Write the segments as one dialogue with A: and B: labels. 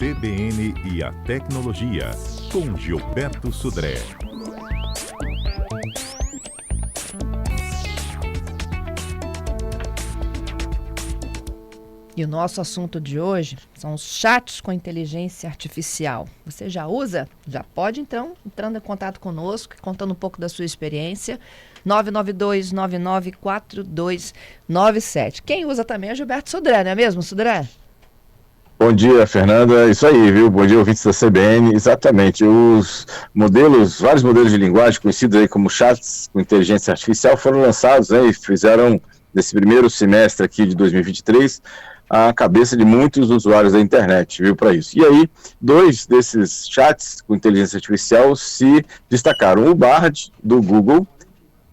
A: CBN e a Tecnologia, com Gilberto Sudré.
B: E o nosso assunto de hoje são os chats com inteligência artificial. Você já usa? Já pode, então, entrando em contato conosco, contando um pouco da sua experiência. 992-994297. Quem usa também é Gilberto Sudré, não é mesmo, Sudré?
C: Bom dia, Fernanda. Isso aí, viu? Bom dia, ouvintes da CBN. Exatamente. Os modelos, vários modelos de linguagem conhecidos aí como chats com inteligência artificial foram lançados, né, e fizeram, nesse primeiro semestre aqui de 2023, a cabeça de muitos usuários da internet, viu, para isso. E aí, dois desses chats com inteligência artificial se destacaram. O Bard, do Google,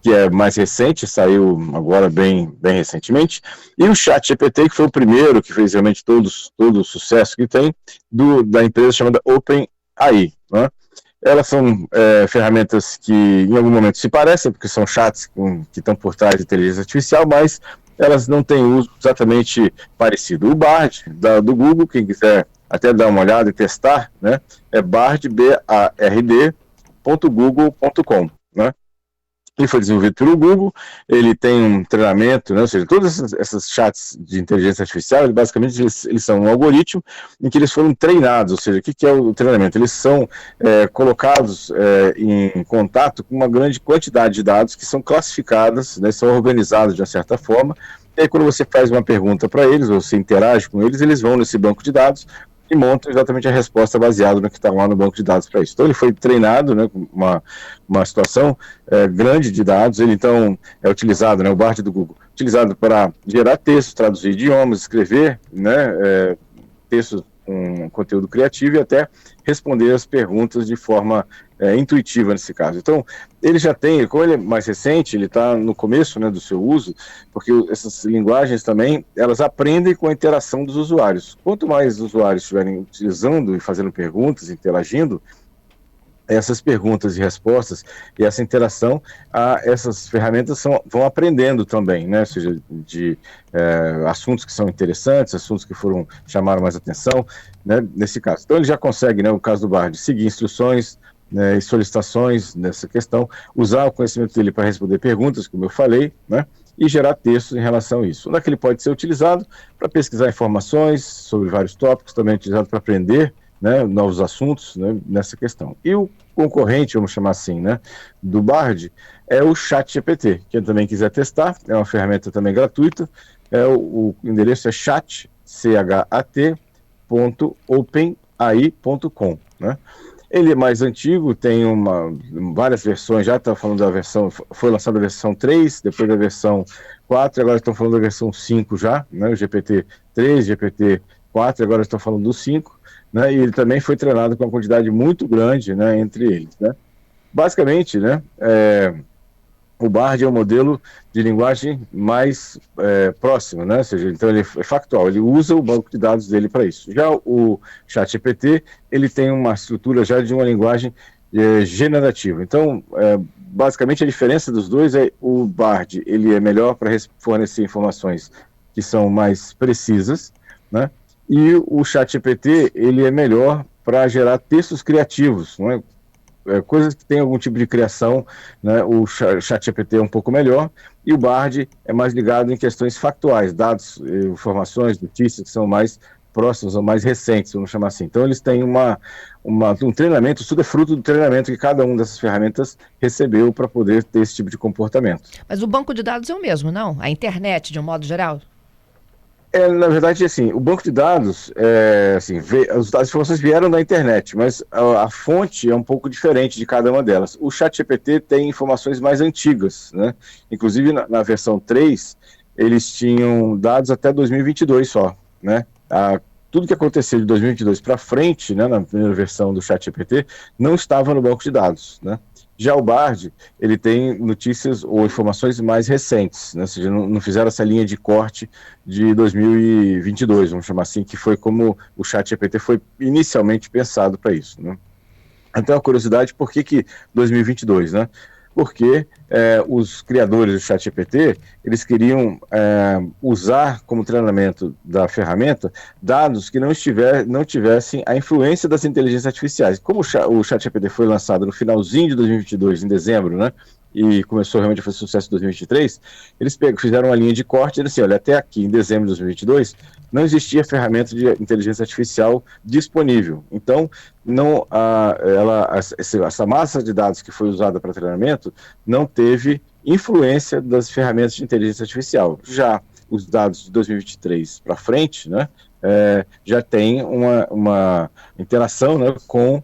C: que é mais recente, saiu agora bem recentemente, e o ChatGPT, que foi o primeiro, que fez realmente todo o sucesso que tem, da empresa chamada OpenAI, né? Elas são ferramentas que em algum momento se parecem, porque são chats que estão por trás de inteligência artificial, mas elas não têm uso exatamente parecido. O Bard, do Google, quem quiser até dar uma olhada e testar, né, é bard.google.com, né? Ele foi desenvolvido pelo Google, ele tem um treinamento, né, ou seja, todos esses chats de inteligência artificial, basicamente eles são um algoritmo em que eles foram treinados, ou seja, o que é o treinamento? Eles são colocados em contato com uma grande quantidade de dados que são classificadas, né, são organizados de uma certa forma, e aí quando você faz uma pergunta para eles, ou você interage com eles, eles vão nesse banco de dados e montam exatamente a resposta baseada no que está lá no banco de dados para isso. Então ele foi treinado, né, com uma situação grande de dados, ele então é utilizado, né, o Bard do Google, utilizado para gerar textos, traduzir idiomas, escrever, né, textos com conteúdo criativo e até responder as perguntas de forma intuitiva nesse caso. Então, ele já tem, como ele é mais recente, ele está no começo, né, do seu uso, porque essas linguagens também, elas aprendem com a interação dos usuários. Quanto mais usuários estiverem utilizando e fazendo perguntas, interagindo, essas perguntas e respostas e essa interação, essas ferramentas vão aprendendo também, né? Ou seja, de assuntos que são interessantes, assuntos que chamaram mais atenção, né? Nesse caso. Então ele já consegue, né, no caso do Bard, seguir instruções, né, e solicitações nessa questão, usar o conhecimento dele para responder perguntas, como eu falei, né? E gerar textos em relação a isso. Onde é que ele pode ser utilizado? Para pesquisar informações sobre vários tópicos, também utilizado para aprender, né, novos assuntos, né, nessa questão. E o concorrente, vamos chamar assim, né, do Bard, é o ChatGPT. Quem também quiser testar, é uma ferramenta também gratuita, o endereço é chat.openai.com, né? Ele é mais antigo, tem várias versões, já está falando da versão, foi lançada a versão 3, depois da versão 4, agora estão falando da versão 5 já, né, o GPT-3, GPT-4, agora estão falando do 5, né, e ele também foi treinado com uma quantidade muito grande, né, entre eles, né. Basicamente, né, o Bard é um modelo de linguagem mais próximo, né, ou seja, então ele é factual, ele usa o banco de dados dele para isso. Já o ChatGPT, ele tem uma estrutura já de uma linguagem generativa. Então, basicamente a diferença dos dois é o Bard, ele é melhor para fornecer informações que são mais precisas, né, e o ChatGPT, ele é melhor para gerar textos criativos, não é? Coisas que têm algum tipo de criação, né? O ChatGPT é um pouco melhor, e o Bard é mais ligado em questões factuais, dados, informações, notícias que são mais próximas ou mais recentes, vamos chamar assim. Então eles têm um treinamento, tudo é fruto do treinamento que cada uma dessas ferramentas recebeu para poder ter esse tipo de comportamento.
B: Mas o banco de dados é o mesmo, não? A internet, de um modo geral?
C: Na verdade, assim, o banco de dados, assim, as informações vieram da internet, mas a fonte é um pouco diferente de cada uma delas. O ChatGPT tem informações mais antigas, né? Inclusive, na versão 3, eles tinham dados até 2022 só, né? Tudo que aconteceu de 2022 para frente, né, na primeira versão do ChatGPT, não estava no banco de dados, né? Já o Bard, ele tem notícias ou informações mais recentes, né? Ou seja, não fizeram essa linha de corte de 2022, vamos chamar assim, que foi como o ChatGPT foi inicialmente pensado para isso, né? Então, a curiosidade, por que 2022, né? porque os criadores do ChatGPT, eles queriam usar como treinamento da ferramenta dados que não tivessem a influência das inteligências artificiais. Como o ChatGPT foi lançado no finalzinho de 2022, em dezembro, né, e começou realmente a fazer sucesso em 2023, eles fizeram uma linha de corte e disseram assim, olha, até aqui, em dezembro de 2022, não existia ferramenta de inteligência artificial disponível. Então, essa massa de dados que foi usada para treinamento não teve influência das ferramentas de inteligência artificial. Já os dados de 2023 para frente, né, já tem uma interação, né, com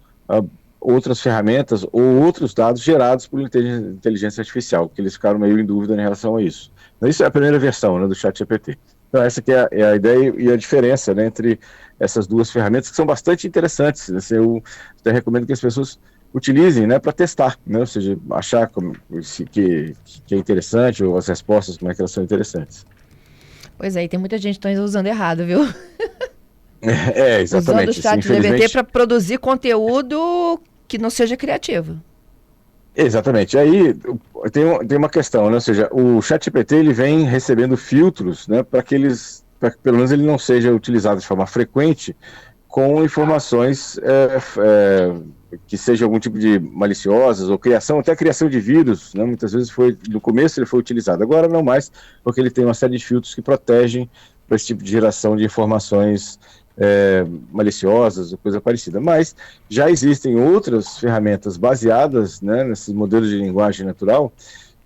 C: outras ferramentas ou outros dados gerados por inteligência artificial, que eles ficaram meio em dúvida em relação a isso. Então, isso é a primeira versão, né, do ChatGPT. Então, essa que é a ideia e a diferença, né, entre essas duas ferramentas, que são bastante interessantes. Né, eu até recomendo que as pessoas utilizem, né, para testar, né, ou seja, achar que é interessante, ou as respostas, como é que elas são interessantes.
B: Pois é, e tem muita gente que está usando errado, viu?
C: Exatamente.
B: Usando o ChatGPT para produzir conteúdo que não seja criativo.
C: Exatamente. Aí tem uma questão, né? Ou seja, o ChatGPT ele vem recebendo filtros, né, para que pelo menos ele não seja utilizado de forma frequente com informações que sejam algum tipo de maliciosas ou até criação de vírus, né? Muitas vezes no começo ele foi utilizado, agora não mais, porque ele tem uma série de filtros que protegem para esse tipo de geração de informações maliciosas ou coisa parecida, mas já existem outras ferramentas baseadas, né, nesses modelos de linguagem natural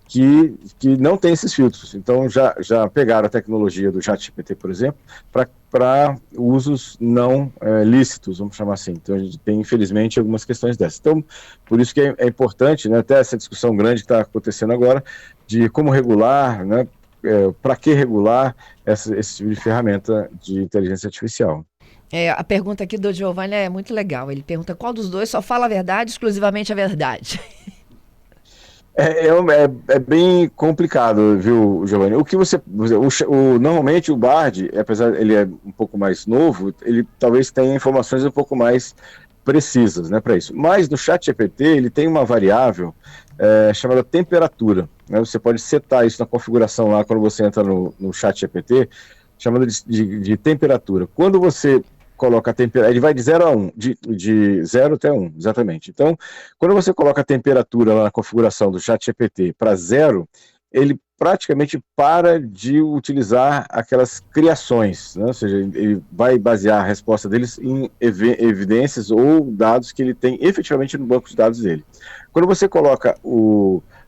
C: que não tem esses filtros. Então já pegaram a tecnologia do ChatGPT, por exemplo, para usos não lícitos, vamos chamar assim. Então a gente tem, infelizmente, algumas questões dessas. Então, por isso que é importante, né, até essa discussão grande que está acontecendo agora, de como regular, né, para que regular esse tipo de ferramenta de inteligência artificial.
B: A pergunta aqui do Giovanni é muito legal. Ele pergunta qual dos dois só fala a verdade, exclusivamente a verdade.
C: É bem complicado, viu, Giovanni? Normalmente o Bard, apesar de ele é um pouco mais novo, ele talvez tenha informações um pouco mais precisas, né, para isso. Mas no ChatGPT ele tem uma variável chamada temperatura, né? Você pode setar isso na configuração lá quando você entra no ChatGPT, chamada de temperatura. Quando você coloca a temperatura, ele vai de 0 a 1, de 0 até 1, exatamente. Então, quando você coloca a temperatura lá na configuração do ChatGPT para 0, ele praticamente para de utilizar aquelas criações, né? Ou seja, ele vai basear a resposta deles em evidências ou dados que ele tem efetivamente no banco de dados dele. Quando você coloca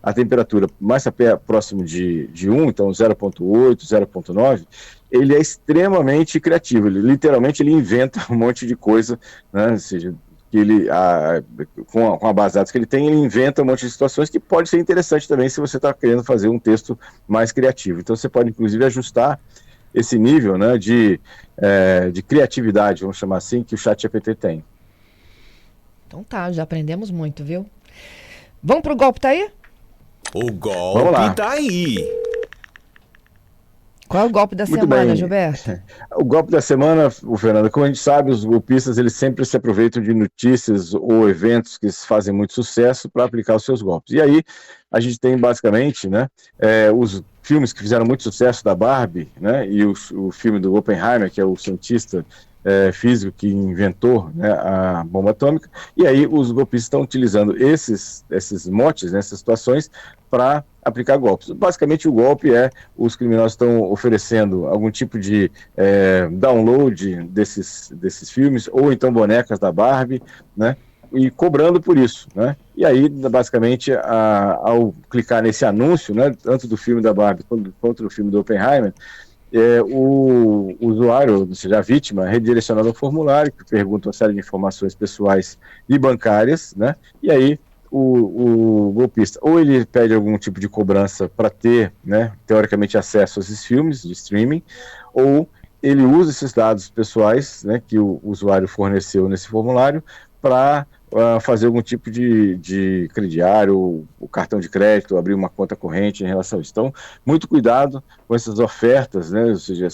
C: a temperatura mais próximo de 1, então 0.8, 0.9, ele é extremamente criativo, literalmente ele inventa um monte de coisa, né? Ou seja, que com a base de dados que ele tem, ele inventa um monte de situações que pode ser interessante também se você está querendo fazer um texto mais criativo. Então você pode inclusive ajustar esse nível, né, de criatividade, vamos chamar assim, que o ChatGPT tem.
B: Então tá, já aprendemos muito, viu? Vamos pro golpe, tá aí?
D: O golpe tá aí.
B: Qual é o golpe da
C: Muito
B: semana,
C: bem.
B: Gilberto?
C: O golpe da semana, Fernando, como a gente sabe, os golpistas eles sempre se aproveitam de notícias ou eventos que fazem muito sucesso para aplicar os seus golpes. E aí a gente tem basicamente, né, os filmes que fizeram muito sucesso da Barbie, né, e o filme do Oppenheimer, que é o cientista físico que inventou, né, a bomba atômica, e aí os golpistas estão utilizando esses motes, né, essas situações, para aplicar golpes. Basicamente o golpe os criminosos estão oferecendo algum tipo de download desses filmes, ou então bonecas da Barbie, né, e cobrando por isso, né? E aí, basicamente, ao clicar nesse anúncio, né, tanto do filme da Barbie quanto do filme do Oppenheimer, o usuário, ou seja, a vítima, é redirecionado ao formulário, que pergunta uma série de informações pessoais e bancárias, né? E aí o golpista, ou ele pede algum tipo de cobrança para ter, né, teoricamente, acesso a esses filmes de streaming, ou ele usa esses dados pessoais, né, que o usuário forneceu nesse formulário para fazer algum tipo de crediário, o cartão de crédito, abrir uma conta corrente em relação a isso. Então, muito cuidado com essas ofertas, né, ou seja,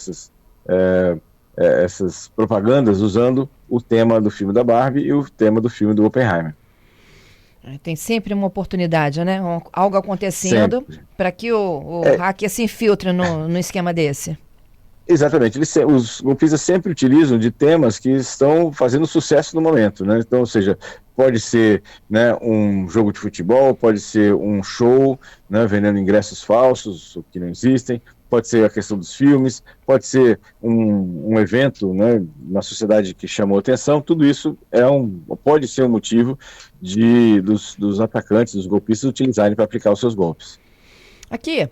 C: essas propagandas usando o tema do filme da Barbie e o tema do filme do Oppenheimer.
B: Tem sempre uma oportunidade, né? Algo acontecendo para que o hacker se infiltre no esquema desse.
C: Exatamente, os golpistas sempre utilizam de temas que estão fazendo sucesso no momento, né? Então, ou seja, pode ser, né, um jogo de futebol, pode ser um show, né, vendendo ingressos falsos, que não existem, pode ser a questão dos filmes, pode ser um evento, né, na sociedade que chamou atenção. Tudo isso pode ser um motivo dos atacantes, dos golpistas, utilizarem para aplicar os seus golpes.
B: Aqui,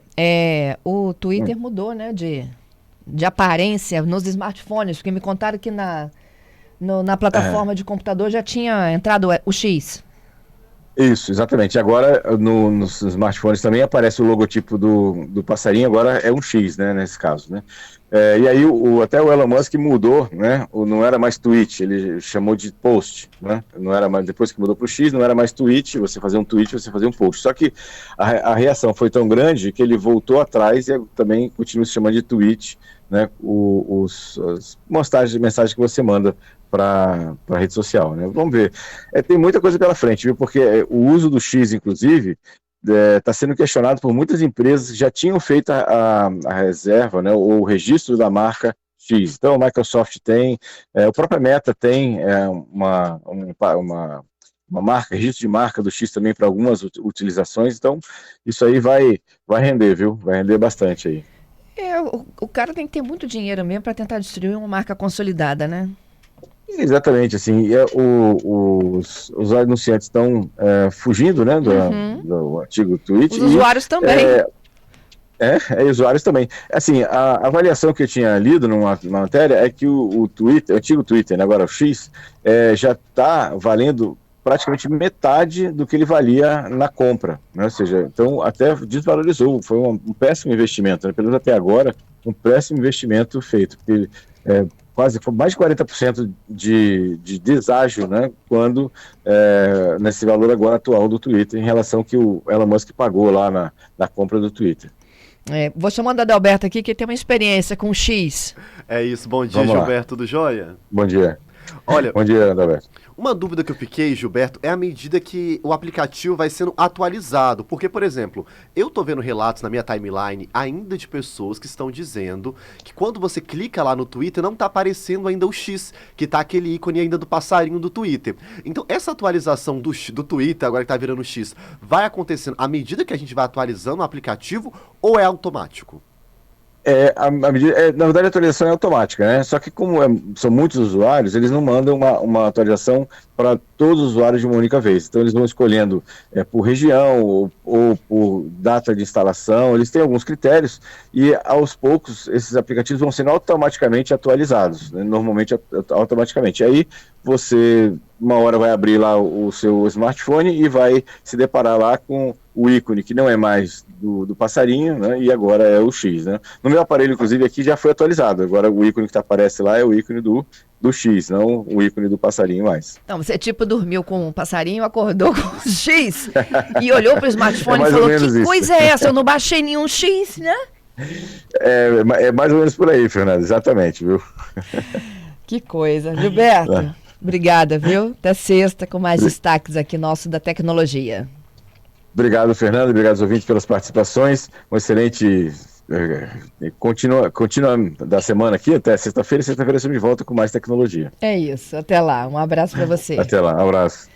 B: o Twitter mudou, né, de aparência nos smartphones, porque me contaram que na plataforma de computador já tinha entrado o X.
C: Isso, exatamente. Agora, nos smartphones também aparece o logotipo do passarinho, agora é um X, né, nesse caso, né? E aí, até o Elon Musk mudou, né? Não era mais tweet, ele chamou de post, né? Não era mais, depois que mudou para o X, não era mais tweet, você fazia um tweet, você fazia um post. Só que a reação foi tão grande que ele voltou atrás e também continua se chamando de tweet, né? As mensagens que você manda para a rede social, né? Vamos ver. Tem muita coisa pela frente, viu? Porque o uso do X, inclusive, está sendo questionado por muitas empresas que já tinham feito a reserva, né, ou o registro da marca X. Então, a Microsoft tem, o próprio Meta tem uma marca, registro de marca do X também para algumas utilizações. Então, isso aí vai render, viu? Vai render bastante aí.
B: O cara tem que ter muito dinheiro mesmo para tentar destruir uma marca consolidada, né?
C: Exatamente, assim, os anunciantes estão fugindo, né, do antigo tweet.
B: Os usuários também.
C: Usuários também. Assim, a avaliação que eu tinha lido numa matéria é que o Twitter, o antigo Twitter, né, agora o X, já está valendo praticamente metade do que ele valia na compra, né? Ou seja, então até desvalorizou, foi um péssimo investimento, né? Pelo menos até agora, um péssimo investimento feito, porque quase mais de 40% de deságio, né, quando nesse valor agora atual do Twitter, em relação ao que o Elon Musk pagou lá na compra do Twitter.
B: Vou chamando a Adalberto aqui, que tem uma experiência com o X.
E: É isso, bom dia, Gilberto, tudo jóia?
C: Bom dia.
E: Olha,
C: bom dia, Adalberto.
E: Uma dúvida que eu fiquei, Gilberto, é à medida que o aplicativo vai sendo atualizado. Porque, por exemplo, eu tô vendo relatos na minha timeline ainda de pessoas que estão dizendo que quando você clica lá no Twitter não tá aparecendo ainda o X, que tá aquele ícone ainda do passarinho do Twitter. Então, essa atualização do Twitter, agora que tá virando X, vai acontecendo à medida que a gente vai atualizando o aplicativo ou é automático?
C: Na verdade, a atualização é automática, né? Só que como são muitos usuários, eles não mandam uma atualização para todos os usuários de uma única vez. Então, eles vão escolhendo por região ou por data de instalação. Eles têm alguns critérios e, aos poucos, esses aplicativos vão sendo automaticamente atualizados, né? Normalmente, automaticamente. Aí, você, uma hora, vai abrir lá o seu smartphone e vai se deparar lá com o ícone, que não é mais do passarinho, né, e agora é o X, né. No meu aparelho, inclusive, aqui já foi atualizado. Agora o ícone que aparece lá é o ícone do X, não o ícone do passarinho mais.
B: Então, você dormiu com um passarinho, acordou com o X e olhou para o smartphone e falou, que coisa é essa? Eu não baixei nenhum X, né?
C: É mais ou menos por aí, Fernanda, exatamente, viu?
B: Que coisa. Gilberto, obrigada, viu? Até sexta com mais destaques aqui nosso da tecnologia.
C: Obrigado, Fernando. Obrigado aos ouvintes pelas participações. Um excelente continua da semana aqui até sexta-feira. Sexta-feira estamos de volta com mais tecnologia.
B: É isso. Até lá. Um abraço para você.
C: Até lá. Um abraço.